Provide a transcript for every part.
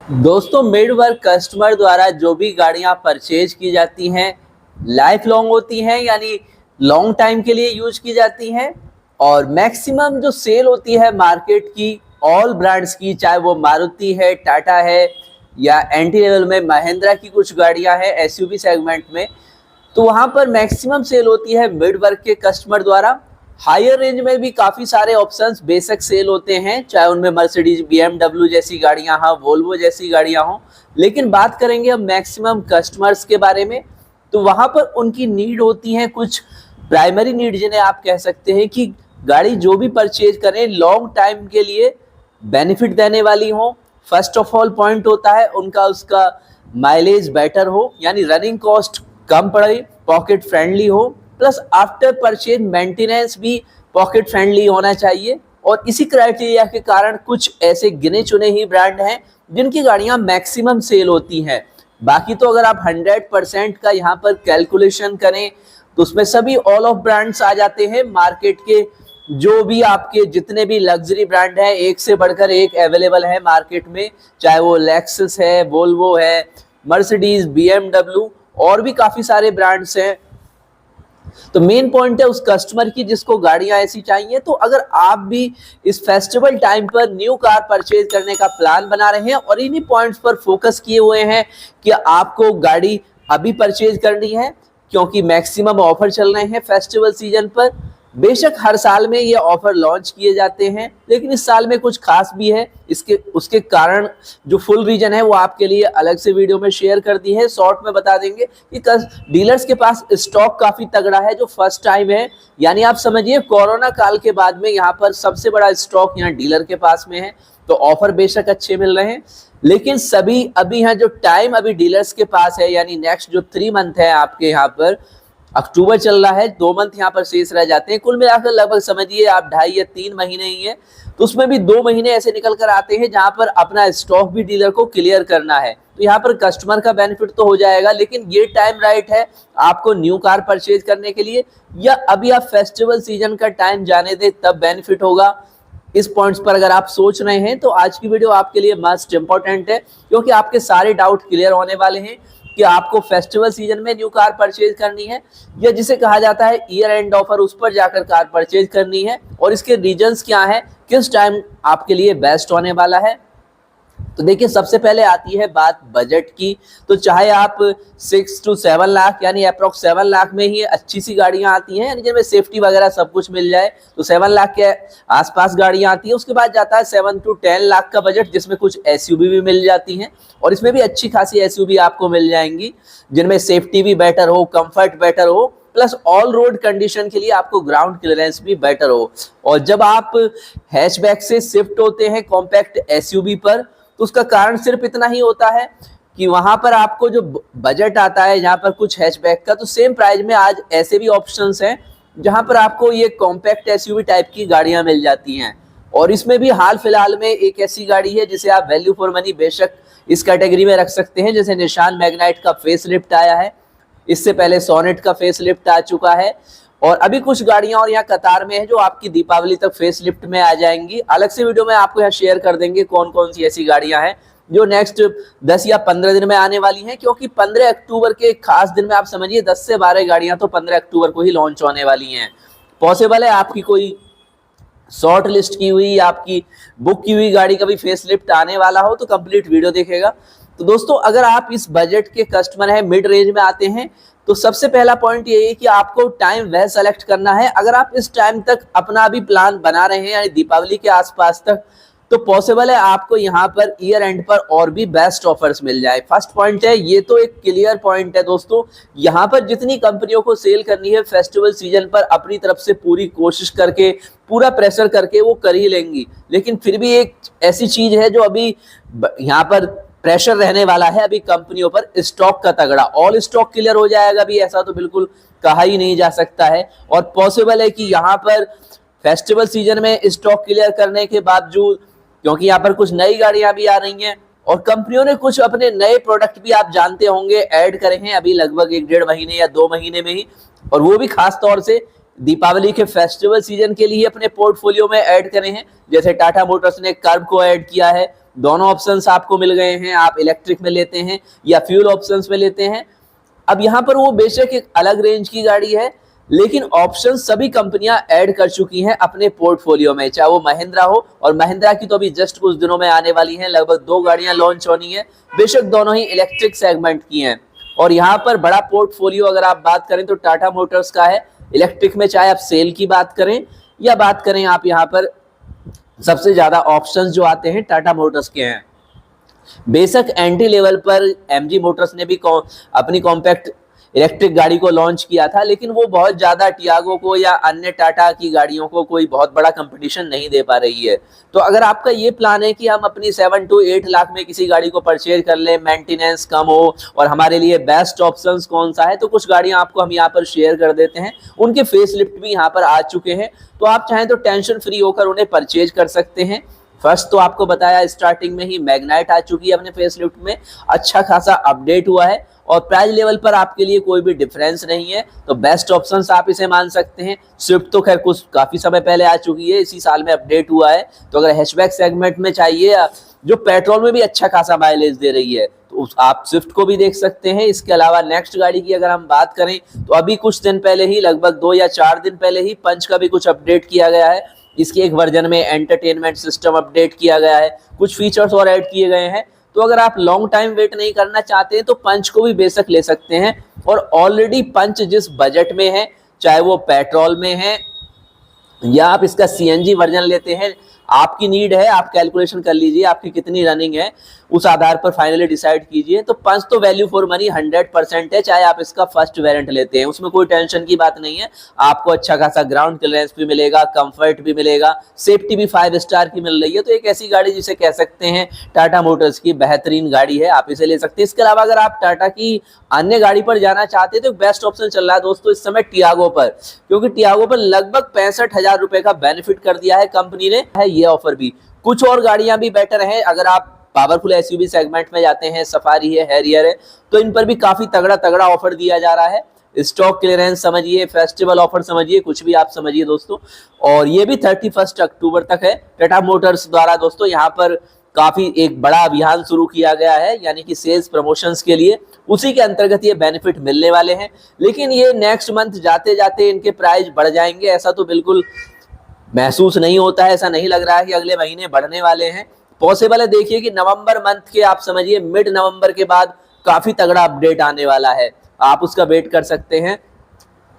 दोस्तों, mid work customer द्वारा जो भी गाड़ियां परचेज की जाती हैं लाइफ लॉन्ग होती हैं, यानी लॉन्ग टाइम के लिए यूज की जाती हैं। और मैक्सिमम जो सेल होती है मार्केट की ऑल ब्रांड्स की, चाहे वो मारुति है, टाटा है, या एंट्री लेवल में महिंद्रा की कुछ गाड़ियां हैं एसयूवी सेगमेंट में, तो वहां पर मैक्सिमम सेल होती है मिड वर्क के कस्टमर द्वारा। हायर रेंज में भी काफ़ी सारे ऑप्शंस बेशक सेल होते हैं, चाहे उनमें मर्सिडीज, बीएमडब्ल्यू जैसी गाड़ियां हों, वोल्वो जैसी गाड़ियां हों। लेकिन बात करेंगे हम मैक्सिमम कस्टमर्स के बारे में, तो वहां पर उनकी नीड होती है कुछ प्राइमरी नीड, जिन्हें आप कह सकते हैं कि गाड़ी जो भी परचेज करें लॉन्ग टाइम के लिए बेनिफिट देने वाली हो। फर्स्ट ऑफ ऑल पॉइंट होता है उनका उसका माइलेज बेटर हो, यानी रनिंग कॉस्ट कम पड़े, पॉकेट फ्रेंडली हो, प्लस आफ्टर परचेज मेंटेनेंस भी पॉकेट फ्रेंडली होना चाहिए। और इसी क्राइटेरिया के कारण कुछ ऐसे गिने चुने ही ब्रांड हैं जिनकी गाड़ियां मैक्सिमम सेल होती हैं। बाकी तो अगर आप 100% का यहाँ पर कैलकुलेशन करें तो उसमें सभी ऑल ऑफ ब्रांड्स आ जाते हैं। मार्केट के जो भी आपके जितने भी लग्जरी ब्रांड हैं, एक से बढ़कर एक अवेलेबल है मार्केट में, चाहे वो लेक्सस है, वोल्वो है, मर्सिडीज, बीएमडब्ल्यू और भी काफ़ी सारे ब्रांड्स हैं। तो मेन पॉइंट है उस कस्टमर की जिसको गाड़ियां ऐसी चाहिए। तो अगर आप भी इस फेस्टिवल टाइम पर न्यू कार परचेज करने का प्लान बना रहे हैं और इन्हीं पॉइंट्स पर फोकस किए हुए हैं कि आपको गाड़ी अभी परचेज करनी है, क्योंकि मैक्सिमम ऑफर चल रहे हैं फेस्टिवल सीजन पर। बेशक हर साल में ये ऑफर लॉन्च किए जाते हैं, लेकिन इस साल में कुछ खास भी है। इसके उसके कारण जो फुल रीजन है वो आपके लिए अलग से वीडियो में शेयर कर दी है, शॉर्ट में बता देंगे कि डीलर्स के पास स्टॉक काफी तगड़ा है जो फर्स्ट टाइम है। यानी आप समझिए कोरोना काल के बाद में यहाँ पर सबसे बड़ा स्टॉक यहाँ डीलर के पास में है। तो ऑफर बेशक अच्छे मिल रहे हैं, लेकिन सभी अभी यहाँ जो टाइम अभी डीलर्स के पास है, यानी नेक्स्ट जो 3 मंथ है आपके यहाँ पर, अक्टूबर चल रहा है, 2 मंथ यहाँ पर शेष रह जाते हैं। कुल मिलाकर लगभग समझिए आप 2.5 या 3 महीने ही है। तो उसमें भी 2 महीने ऐसे निकल कर आते हैं जहां पर अपना स्टॉक भी डीलर को क्लियर करना है। तो यहाँ पर कस्टमर का बेनिफिट तो हो जाएगा, लेकिन ये टाइम राइट है आपको न्यू कार परचेज करने के लिए, या अभी आप फेस्टिवल सीजन का टाइम जाने दे तब बेनिफिट होगा। इस पॉइंट्स पर अगर आप सोच रहे हैं तो आज की वीडियो आपके लिए मस्ट इंपॉर्टेंट है, क्योंकि आपके सारे डाउट क्लियर होने वाले हैं कि आपको फेस्टिवल सीजन में न्यू कार परचेज करनी है या जिसे कहा जाता है ईयर एंड ऑफर, उस पर जाकर कार परचेज करनी है, और इसके रीजंस क्या हैं, किस टाइम आपके लिए बेस्ट होने वाला है। तो देखिए, सबसे पहले आती है बात बजट की। तो चाहे आप 6 to 7 लाख यानी अप्रोक्स 7 लाख में ही अच्छी सी गाड़ियां आती हैं, यानी जिनमें सेफ्टी वगैरह सब कुछ मिल जाए, तो 7 लाख के आसपास गाड़ियां आती हैं। उसके बाद जाता है 7 to 10 लाख का बजट, जिसमें कुछ एसयूवी भी मिल जाती हैं, और इसमें भी अच्छी खासी एसयूवी आपको मिल जाएंगी जिनमें सेफ्टी भी बेटर हो, कंफर्ट बेटर हो, प्लस ऑल रोड कंडीशन के लिए आपको ग्राउंड क्लियरेंस भी बेटर हो। और जब आप हैचबैक से शिफ्ट होते हैं कॉम्पैक्ट एसयूवी पर, तो उसका कारण सिर्फ इतना ही होता है कि वहां पर आपको जो बजट आता है यहाँ पर कुछ हैचबैक का, तो सेम प्राइस में आज ऐसे भी ऑप्शंस हैं जहां पर आपको ये कॉम्पैक्ट एसयूवी टाइप की गाड़ियां मिल जाती हैं। और इसमें भी हाल फिलहाल में एक ऐसी गाड़ी है जिसे आप वैल्यू फॉर मनी बेशक इस कैटेगरी में रख सकते हैं, जैसे निशान मैग्नाइट का फेस लिफ्ट आया है, इससे पहले सोनेट का फेस लिफ्ट आ चुका है, और अभी कुछ गाड़ियां और यहाँ कतार में है जो आपकी दीपावली तक फेस लिफ्ट में आ जाएंगी। अलग से वीडियो में आपको यहाँ शेयर कर देंगे कौन कौन सी ऐसी गाड़ियां हैं जो नेक्स्ट 10 या 15 दिन में आने वाली हैं, क्योंकि 15 अक्टूबर के खास दिन में आप समझिए 10 से 12 गाड़ियां तो 15 अक्टूबर को ही लॉन्च होने वाली हैं। पॉसिबल है आपकी कोई शॉर्ट लिस्ट की हुई, आपकी बुक की हुई गाड़ी का भी फेस लिफ्ट आने वाला हो, तो कंप्लीट वीडियो देखेगा। तो दोस्तों, अगर आप इस बजट के कस्टमर हैं, मिड रेंज में आते हैं, तो सबसे पहला पॉइंट ये है कि आपको टाइम वह सेलेक्ट करना है। अगर आप इस टाइम तक अपना भी प्लान बना रहे हैं, यानी दीपावली के आसपास तक, तो पॉसिबल है आपको यहाँ पर ईयर एंड पर और भी बेस्ट ऑफर्स मिल जाए। फर्स्ट पॉइंट है, ये तो एक क्लियर पॉइंट है दोस्तों, यहाँ पर जितनी कंपनियों को सेल करनी है फेस्टिवल सीजन पर अपनी तरफ से पूरी कोशिश करके, पूरा प्रेशर करके वो कर ही लेंगी, लेकिन फिर भी एक ऐसी चीज है जो अभी यहाँ पर प्रेशर रहने वाला है अभी कंपनियों पर, स्टॉक का तगड़ा। ऑल स्टॉक क्लियर हो जाएगा भी ऐसा तो बिल्कुल कहा ही नहीं जा सकता है, और पॉसिबल है कि यहाँ पर फेस्टिवल सीजन में स्टॉक क्लियर करने के बावजूद, क्योंकि यहाँ पर कुछ नई गाड़ियां भी आ रही हैं और कंपनियों ने कुछ अपने नए प्रोडक्ट भी आप जानते होंगे ऐड करे हैं अभी लगभग 1-1.5 महीने या 2 महीने में ही, और वो भी खास तौर से दीपावली के फेस्टिवल सीजन के लिए अपने पोर्टफोलियो में ऐड करे हैं। जैसे टाटा मोटर्स ने कर्व को ऐड किया है, दोनों ऑप्शंस आपको मिल गए हैं, आप इलेक्ट्रिक में लेते हैं या फ्यूल ऑप्शंस में लेते हैं। अब यहाँ पर वो बेशक एक अलग रेंज की गाड़ी है, लेकिन ऑप्शन सभी कंपनियां ऐड कर चुकी हैं अपने पोर्टफोलियो में, चाहे वो महिंद्रा हो, और महिंद्रा की तो अभी जस्ट कुछ दिनों में आने वाली हैं, लगभग 2 गाड़ियां लॉन्च होनी है, बेशक दोनों ही इलेक्ट्रिक सेगमेंट की हैं। और यहाँ पर बड़ा पोर्टफोलियो अगर आप बात करें तो टाटा मोटर्स का है इलेक्ट्रिक में, चाहे आप सेल की बात करें या बात करें आप यहाँ पर सबसे ज्यादा ऑप्शंस जो आते हैं टाटा मोटर्स के हैं। बेशक एंट्री लेवल पर एमजी मोटर्स ने भी अपनी कॉम्पैक्ट इलेक्ट्रिक गाड़ी को लॉन्च किया था, लेकिन वो बहुत ज्यादा टियागो को या अन्य टाटा की गाड़ियों को कोई बहुत बड़ा कंपटीशन नहीं दे पा रही है। तो अगर आपका ये प्लान है कि हम अपनी 7 to 8 लाख में किसी गाड़ी को परचेज कर लें, मेंटेनेंस कम हो और हमारे लिए बेस्ट ऑप्शंस कौन सा है, तो कुछ गाड़ियां आपको हम यहाँ पर शेयर कर देते हैं। उनके फेस लिफ्ट भी यहाँ पर आ चुके हैं, तो आप चाहें तो टेंशन फ्री होकर उन्हें परचेज कर सकते हैं। फर्स्ट तो आपको बताया स्टार्टिंग में ही मैग्नाइट आ चुकी है अपने फेस लिफ्ट में, अच्छा खासा अपडेट हुआ है और प्राइस लेवल पर आपके लिए कोई भी डिफरेंस नहीं है, तो बेस्ट ऑप्शंस आप इसे मान सकते हैं। स्विफ्ट तो खैर कुछ काफी समय पहले आ चुकी है, इसी साल में अपडेट हुआ है। तो अगर हैचबैक सेगमेंट में चाहिए जो पेट्रोल में भी अच्छा खासा माइलेज दे रही है, तो आप स्विफ्ट को भी देख सकते हैं। इसके अलावा नेक्स्ट गाड़ी की अगर हम बात करें तो अभी कुछ दिन पहले ही, लगभग 2 या 4 दिन पहले ही पंच का भी कुछ अपडेट किया गया है। इसके एक वर्जन में एंटरटेनमेंट सिस्टम अपडेट किया गया है, कुछ फीचर्स और ऐड किए गए हैं। तो अगर आप लॉन्ग टाइम वेट नहीं करना चाहते हैं तो पंच को भी बेशक ले सकते हैं। और ऑलरेडी पंच जिस बजट में है, चाहे वो पेट्रोल में है या आप इसका सीएनजी वर्जन लेते हैं, आपकी नीड है, आप कैलकुलेशन कर लीजिए आपकी कितनी रनिंग है, उस आधार पर फाइनली डिसाइड कीजिए। तो पंच तो वैल्यू फॉर मनी 100% है, चाहे आप इसका फर्स्ट वेरिएंट लेते हैं, उसमें कोई टेंशन की बात नहीं है। आपको अच्छा खासा ग्राउंड क्लियरेंस भी मिलेगा, कंफर्ट भी मिलेगा, सेफ्टी भी 5 स्टार की मिल रही है। तो एक ऐसी गाड़ी जिसे कह सकते हैं टाटा मोटर्स की बेहतरीन गाड़ी है, आप इसे ले सकते हैं। इसके अलावा अगर आप टाटा की अन्य गाड़ी पर जाना चाहते हैं तो बेस्ट ऑप्शन चल रहा है दोस्तों इस समय टियागो पर, क्योंकि टियागो पर लगभग 65,000 रुपए का बेनिफिट कर दिया है कंपनी ने, है ये ऑफर भी। कुछ और गाड़ियां भी बेटर हैं, अगर आप पावरफुल एसयूवी सेगमेंट में जाते हैं, सफारी है, हैरियर है, तो इन पर भी काफी तगड़ा तगड़ा ऑफर दिया जा रहा है। स्टॉक क्लियरेंस समझिए, फेस्टिवल ऑफर समझिए, कुछ भी आप समझिए दोस्तों। और ये भी 31 अक्टूबर तक है। टाटा मोटर्स द्वारा दोस्तों यहाँ पर काफी एक बड़ा अभियान शुरू किया गया है, यानी कि सेल्स प्रमोशंस के लिए, उसी के अंतर्गत ये बेनिफिट मिलने वाले हैं। लेकिन ये नेक्स्ट मंथ जाते जाते इनके प्राइस बढ़ जाएंगे, ऐसा तो बिल्कुल महसूस नहीं होता है, ऐसा नहीं लग रहा है कि अगले महीने बढ़ने वाले हैं। पॉसिबल है, देखिए कि नवंबर मंथ के, आप समझिए मिड नवंबर के बाद काफी तगड़ा अपडेट आने वाला है, आप उसका वेट कर सकते हैं।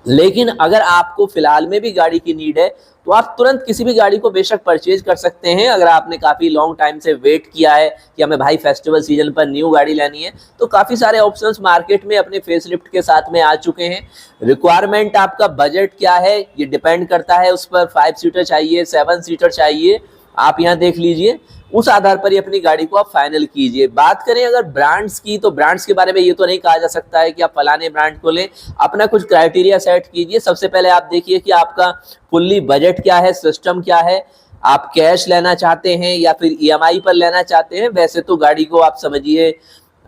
लेकिन अगर आपको फिलहाल में भी गाड़ी की नीड है तो आप तुरंत किसी भी गाड़ी को बेशक परचेज कर सकते हैं। अगर आपने काफी लॉन्ग टाइम से वेट किया है कि हमें भाई फेस्टिवल सीजन पर न्यू गाड़ी लेनी है, तो काफी सारे ऑप्शंस मार्केट में अपने फेसलिफ्ट के साथ में आ चुके हैं। रिक्वायरमेंट, आपका बजट क्या है ये डिपेंड करता है उस पर, 5 सीटर चाहिए, 7 सीटर चाहिए, आप यहाँ देख लीजिए, उस आधार पर ही अपनी गाड़ी को आप फाइनल कीजिए। बात करें अगर ब्रांड्स की, तो ब्रांड्स के बारे में ये तो नहीं कहा जा सकता है कि आप फलाने ब्रांड को लें, अपना कुछ क्राइटेरिया सेट कीजिए। सबसे पहले आप देखिए कि आपका फुल्ली बजट क्या है, सिस्टम क्या है, आप कैश लेना चाहते हैं या फिर ईएमआई पर लेना चाहते हैं। वैसे तो गाड़ी को आप समझिए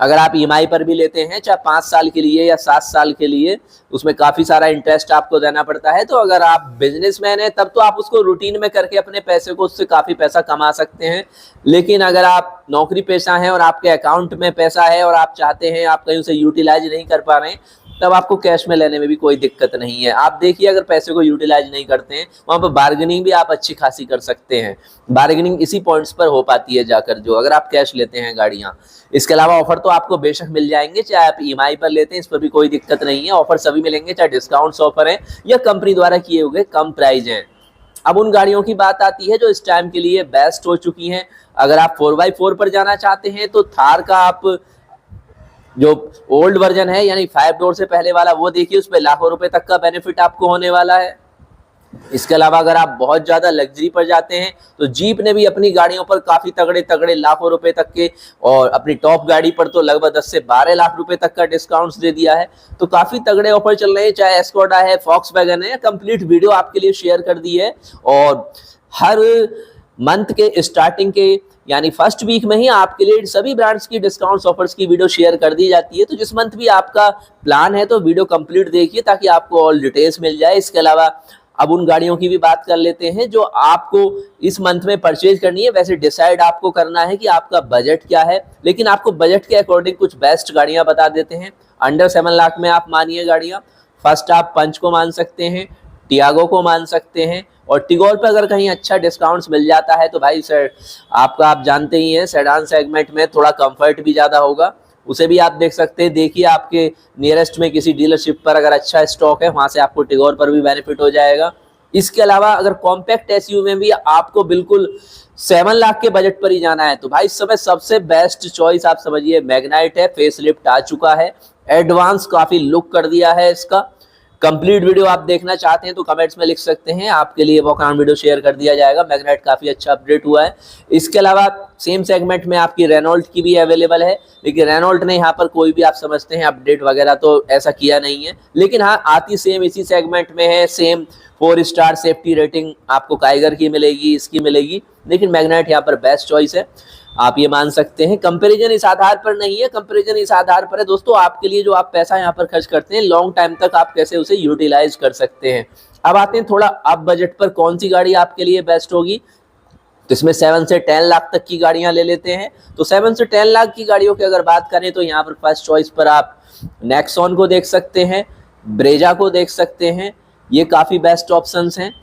अगर आप ईएमआई पर भी लेते हैं, चाहे 5 साल के लिए या 7 साल के लिए, उसमें काफी सारा इंटरेस्ट आपको देना पड़ता है। तो अगर आप बिजनेसमैन हैं तब तो आप उसको रूटीन में करके अपने पैसे को, उससे काफी पैसा कमा सकते हैं। लेकिन अगर आप नौकरी पेशा हैं और आपके अकाउंट में पैसा है और आप चाहते हैं, आप कहीं उसे यूटिलाइज नहीं कर पा रहे हैं, तब आपको कैश में लेने में भी कोई दिक्कत नहीं है। आप देखिए अगर पैसे को यूटिलाइज नहीं करते हैं, वहां पर बार्गेनिंग भी आप अच्छी खासी कर सकते हैं। बार्गेनिंग इसी पॉइंट्स पर हो पाती है जाकर, जो अगर आप कैश लेते हैं गाड़ियां। इसके अलावा ऑफर तो आपको बेशक मिल जाएंगे, चाहे आप ईएमआई पर लेते हैं, इस पर भी कोई दिक्कत नहीं है। ऑफर सभी मिलेंगे, चाहे डिस्काउंट्स ऑफर है या कंपनी द्वारा किए हुए कम प्राइस हैं। अब उन गाड़ियों की बात आती है जो इस टाइम के लिए बेस्ट हो चुकी हैं। अगर आप 4x4 पर जाना चाहते हैं तो थार का आप जो ओल्ड वर्जन है, यानी 5 डोर से पहले वाला, वो देखिए, उस पर लाखों रुपए तक का बेनिफिट आपको होने वाला है। इसके अलावा अगर आप बहुत ज्यादा लग्जरी पर जाते हैं तो जीप ने भी अपनी गाड़ियों पर काफी तगड़े तगड़े लाखों रुपए तक के, और अपनी टॉप गाड़ी पर तो लगभग 10 से 12 लाख रुपए तक का डिस्काउंट्स दे दिया है। तो काफी तगड़े ऑफर चल रहे हैं, चाहे एस्कोडा है, फॉक्सवैगन है, कंप्लीट वीडियो आपके लिए शेयर कर दी है। और हर मंथ के स्टार्टिंग के, यानी फर्स्ट वीक में ही आपके लिए सभी ब्रांड्स की डिस्काउंट्स ऑफर्स की वीडियो शेयर कर दी जाती है। तो जिस मंथ भी आपका प्लान है तो वीडियो कंप्लीट देखिए ताकि आपको ऑल डिटेल्स मिल जाए। इसके अलावा अब उन गाड़ियों की भी बात कर लेते हैं जो आपको इस मंथ में परचेज करनी है। वैसे डिसाइड आपको करना है कि आपका बजट क्या है, लेकिन आपको बजट के अकॉर्डिंग कुछ बेस्ट गाड़ियां बता देते हैं। अंडर 7 लाख में आप मानिए गाड़ियां, फर्स्ट आप पंच को मान सकते हैं, टियागो को मान सकते हैं, और टिगोर पे अगर कहीं अच्छा डिस्काउंट्स मिल जाता है तो भाई सर आपका, आप जानते ही हैं सेडान सेगमेंट में थोड़ा कंफर्ट भी ज़्यादा होगा, उसे भी आप देख सकते हैं। देखिए आपके नियरेस्ट में किसी डीलरशिप पर अगर अच्छा स्टॉक है, वहाँ से आपको टिगोर पर भी बेनिफिट हो जाएगा। इसके अलावा अगर कॉम्पैक्ट एसयूवी में भी आपको बिल्कुल 7 लाख के बजट पर ही जाना है तो भाई इस समय सबसे बेस्ट चॉइस आप समझिए मैग्नाइट है। फेसलिफ्ट आ चुका है, एडवांस काफ़ी लुक कर दिया है इसका। कंप्लीट वीडियो आप देखना चाहते हैं तो कमेंट्स में लिख सकते हैं, आपके लिए वॉक अराउंड वीडियो शेयर कर दिया जाएगा। मैग्नाइट काफ़ी अच्छा अपडेट हुआ है। इसके अलावा सेम सेगमेंट में आपकी रेनॉल्ट की भी अवेलेबल है, लेकिन रेनॉल्ट ने यहाँ पर कोई भी आप समझते हैं अपडेट वगैरह तो ऐसा किया नहीं है, लेकिन हाँ आती सेम इसी सेगमेंट में है। सेम 4 स्टार सेफ्टी रेटिंग आपको काइगर की मिलेगी, इसकी मिलेगी, लेकिन मैग्नाइट यहाँ पर बेस्ट चॉइस है, आप ये मान सकते हैं। कंपैरिजन इस आधार पर नहीं है, कंपैरिजन इस आधार पर है दोस्तों आपके लिए जो आप पैसा यहाँ पर खर्च करते हैं लॉन्ग टाइम तक आप कैसे उसे यूटिलाइज कर सकते हैं। अब आते हैं थोड़ा अब बजट पर कौन सी गाड़ी आपके लिए बेस्ट होगी, तो इसमें 7 से 10 लाख तक की गाड़ियां ले लेते हैं। तो 7 से 10 लाख की गाड़ियों की अगर बात करें तो यहाँ पर फर्स्ट चॉइस पर आप नेक्सॉन को देख सकते हैं, ब्रेजा को देख सकते हैं, ये काफ़ी बेस्ट ऑप्शंस हैं।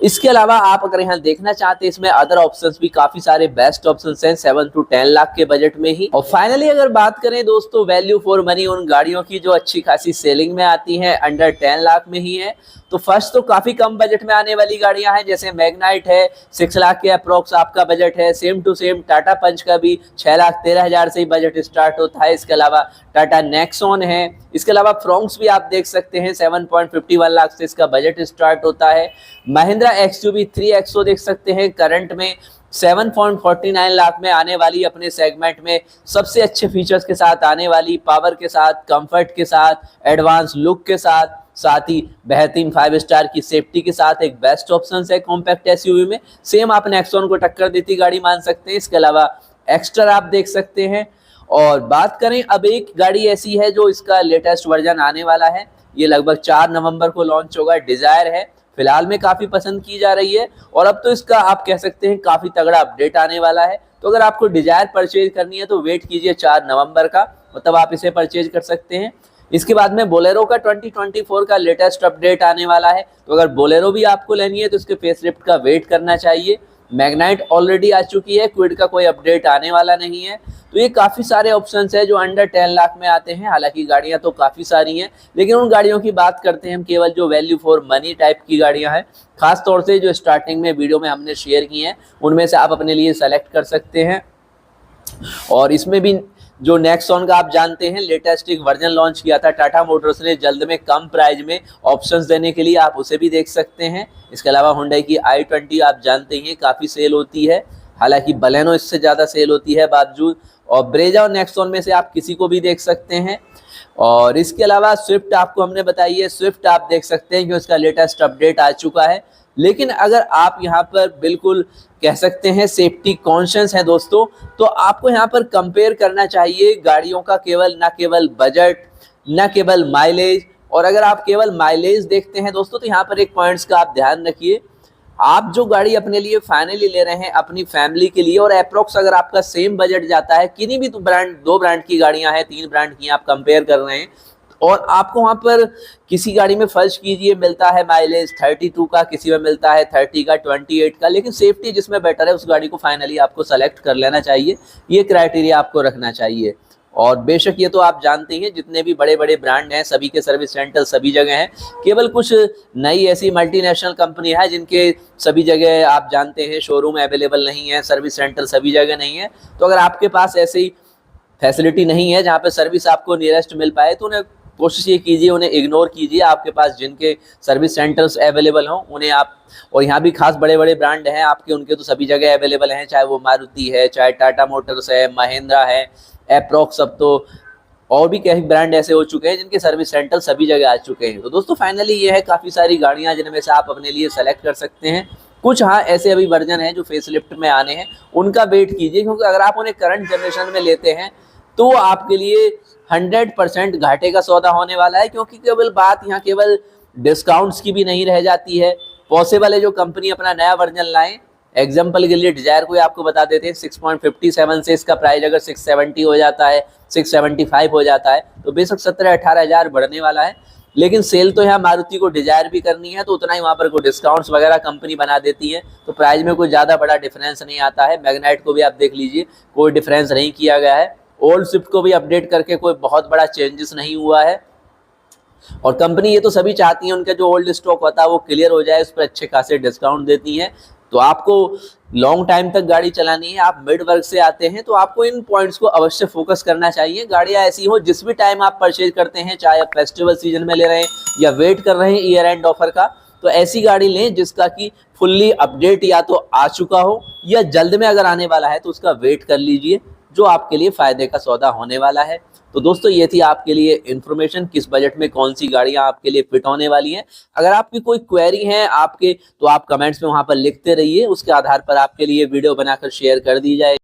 इसके अलावा आप अगर यहाँ देखना चाहते हैं इसमें अदर ऑप्शंस भी काफी सारे बेस्ट ऑप्शंस हैं 7 to 10 लाख के बजट में ही। और फाइनली अगर बात करें दोस्तों वैल्यू फॉर मनी उन गाड़ियों की जो अच्छी खासी सेलिंग में आती हैं, अंडर 10 लाख में ही है, तो फर्स्ट तो काफी कम बजट में आने वाली गाड़ियां हैं, जैसे मैग्नाइट है 6 लाख के अप्रोक्स आपका बजट है। सेम टू सेम टाटा पंच का भी 6,13,000 से ही बजट स्टार्ट होता है। इसके अलावा टाटा नेक्सॉन है, इसके अलावा फ्रोंक्स भी आप देख सकते हैं 7.51 लाख से इसका बजट स्टार्ट होता है। महिंद्रा एक्सयूवी 3XO देख सकते हैं करंट में 7.49 लाख में आने वाली, अपने सेगमेंट में सबसे अच्छे फीचर्स के साथ आने वाली, पावर के साथ, कंफर्ट के साथ, एडवांस लुक के साथ, साथ ही बेहतरीन 5 स्टार की सेफ्टी के साथ एक बेस्ट ऑप्शन है कॉम्पैक्ट एसयूवी में। सेम आप नेक्सॉन को टक्कर देती गाड़ी मान सकते हैं। इसके अलावा एक्स्ट्रा आप देख सकते हैं। और बात करें अब एक गाड़ी ऐसी है जो इसका लेटेस्ट वर्जन आने वाला है, ये लगभग 4 नवंबर को लॉन्च होगा, डिजायर है, फिलहाल में काफी पसंद की जा रही है और अब तो इसका आप कह सकते हैं काफी तगड़ा अपडेट आने वाला है। तो अगर आपको डिजायर परचेज करनी है तो वेट कीजिए 4 नवंबर का, मतलब आप इसे परचेज कर सकते हैं। इसके बाद में बोलेरो का 2024 का लेटेस्ट अपडेट आने वाला है, तो अगर बोलेरो भी आपको लेनी है तो इसके फेसलिफ्ट का वेट करना चाहिए। मैग्नाइट ऑलरेडी आ चुकी है, क्विड का कोई अपडेट आने वाला नहीं है। तो ये काफ़ी सारे ऑप्शंस है जो अंडर 10 लाख में आते हैं। हालांकि गाड़ियां तो काफ़ी सारी हैं, लेकिन उन गाड़ियों की बात करते हैं हम केवल जो वैल्यू फॉर मनी टाइप की गाड़ियां हैं, खास तौर से जो स्टार्टिंग में वीडियो में हमने शेयर की हैं उनमें से आप अपने लिए सेलेक्ट कर सकते हैं। और इसमें भी जो नेक्सॉन का आप जानते हैं लेटेस्ट एक वर्जन लॉन्च किया था टाटा मोटर्स ने जल्द में, कम प्राइस में ऑप्शंस देने के लिए, आप उसे भी देख सकते हैं। इसके अलावा हुंडई की i20 आप जानते हैं काफ़ी सेल होती है, हालांकि बलेनो इससे ज़्यादा सेल होती है बावजूद। और ब्रेजा और नेक्सॉन में से आप किसी को भी देख सकते हैं। और इसके अलावा स्विफ्ट आपको हमने बताई है, स्विफ्ट आप देख सकते हैं कि उसका लेटेस्ट अपडेट आ चुका है। लेकिन अगर आप यहाँ पर बिल्कुल कह सकते हैं सेफ्टी कॉन्शियस है दोस्तों, तो आपको यहाँ पर कंपेयर करना चाहिए गाड़ियों का, केवल ना केवल बजट, ना केवल माइलेज। और अगर आप केवल माइलेज देखते हैं दोस्तों तो यहाँ पर एक पॉइंट्स का आप ध्यान रखिए, आप जो गाड़ी अपने लिए फाइनली ले रहे हैं अपनी फैमिली के लिए, और अप्रोक्स अगर आपका सेम बजट जाता है, किन्हीं भी ब्रांड, 2 ब्रांड की गाड़ियां हैं, 3 ब्रांड की आप कंपेयर कर रहे हैं, और आपको वहां पर किसी गाड़ी में फर्ज कीजिए मिलता है माइलेज 32 का, किसी में मिलता है 30 का, 28 का, लेकिन सेफ्टी जिसमें बेटर है उस गाड़ी को फाइनली आपको सेलेक्ट कर लेना चाहिए। ये क्राइटेरिया आपको रखना चाहिए। और बेशक ये तो आप जानते हैं जितने भी बड़े बड़े ब्रांड हैं सभी के सर्विस सेंटर सभी जगह हैं, केवल कुछ नई ऐसी मल्टीनेशनल कंपनी है जिनके सभी जगह आप जानते हैं शोरूम अवेलेबल नहीं है, सर्विस सेंटर सभी जगह नहीं है। तो अगर आपके पास ऐसी फैसिलिटी नहीं है जहाँ पे सर्विस आपको नियरेस्ट मिल पाए तो उन्हें कोशिश ये कीजिए, उन्हें इग्नोर कीजिए। आपके पास जिनके सर्विस सेंटर्स अवेलेबल हों उन्हें आप, और यहाँ भी खास बड़े बड़े ब्रांड हैं आपके, उनके तो सभी जगह अवेलेबल हैं, चाहे वो मारुति है, चाहे टाटा मोटर्स है, महिंद्रा है, अप्रॉक्स, अब तो और भी कई ब्रांड ऐसे हो चुके हैं जिनके सर्विस सेंटर सभी जगह आ चुके हैं। तो दोस्तों फाइनली ये है काफ़ी सारी गाड़ियाँ जिनमें से आप अपने लिए सेलेक्ट कर सकते हैं। कुछ हाँ ऐसे अभी वर्जन हैं जो फेसलिफ्ट में आने हैं, उनका वेट कीजिए, क्योंकि अगर आप उन्हें करंट जनरेशन में लेते हैं तो आपके लिए 100% घाटे का सौदा होने वाला है। क्योंकि केवल बात यहाँ केवल डिस्काउंट्स की भी नहीं रह जाती है, पॉसिबल है जो कंपनी अपना नया वर्जन लाए, एग्जाम्पल के लिए डिजायर को आपको बता देते हैं 6.57 से इसका प्राइस अगर 670 हो जाता है, 675 हो जाता है, तो बेशक 17-18 हज़ार बढ़ने वाला है। लेकिन सेल तो यहाँ मारुति को डिजायर भी करनी है, तो उतना ही वहाँ पर कोई डिस्काउंट्स वगैरह कंपनी बना देती है, तो प्राइस में कोई ज़्यादा बड़ा डिफरेंस नहीं आता है। मैग्नाइट को भी आप देख लीजिए, कोई डिफरेंस नहीं किया गया है। ओल्ड स्विफ्ट को भी अपडेट करके कोई बहुत बड़ा चेंजेस नहीं हुआ है। और कंपनी ये तो सभी चाहती है उनका जो ओल्ड स्टॉक होता है वो क्लियर हो जाए, उस पर अच्छे खासे डिस्काउंट देती है। तो आपको लॉन्ग टाइम तक गाड़ी चलानी है, आप मिड वर्ग से आते हैं, तो आपको इन पॉइंट्स को अवश्य फोकस करना चाहिए। गाड़ियां ऐसी हो जिस भी टाइम आप परचेज करते हैं, चाहे आप फेस्टिवल सीजन में ले रहे हैं या वेट कर रहे हैं ईयर एंड ऑफर का, तो ऐसी गाड़ी लें जिसका कि फुल्ली अपडेट या तो आ चुका हो या जल्द में अगर आने वाला है तो उसका वेट कर लीजिए, जो आपके लिए फायदे का सौदा होने वाला है। तो दोस्तों ये थी आपके लिए इन्फॉर्मेशन, किस बजट में कौन सी गाड़ियां आपके लिए फिट होने वाली हैं। अगर आपकी कोई क्वेरी है आपके, तो आप कमेंट्स में वहां पर लिखते रहिए, उसके आधार पर आपके लिए वीडियो बनाकर शेयर कर दी जाए।